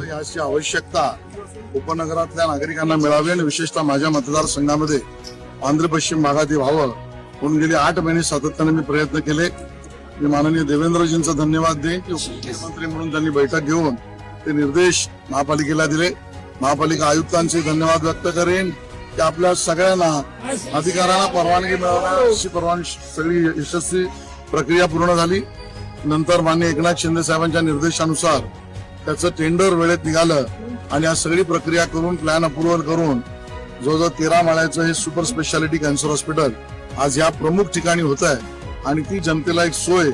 याची आवश्यकता उपनगरातल्या नागरिकांना मिळावी आणि विशेषतः माझ्या मतदारसंघामध्ये आंध्र पश्चिम भागात व्हावं म्हणून गेले 8 महिने सातत्याने मी प्रयत्न केले. मी माननीय देवेंद्रजींचा धन्यवाद देईन की मुख्यमंत्री म्हणून त्यांनी बैठक घेऊन ते निर्देश महापालिकेला दिले. महापालिका आयुक्तांचे धन्यवाद व्यक्त करेन की आपल्या सगळ्यांना अधिकाऱ्यांना परवानगी मिळावी. परवानगी सगळी यशस्वी प्रक्रिया पूर्ण झाली. नंतर माननीय एकनाथ शिंदे साहेबांच्या निर्देशानुसार त्याचं टेंडर वेळेत निघालं आणि आज सगळी प्रक्रिया करून प्लॅन अप्रुव्हल करून जवळजवळ 13 माळ्याचं हे सुपर स्पेशालिटी कॅन्सर हॉस्पिटल आज या प्रमुख ठिकाणी होत आहे आणि ती जनतेला एक सोय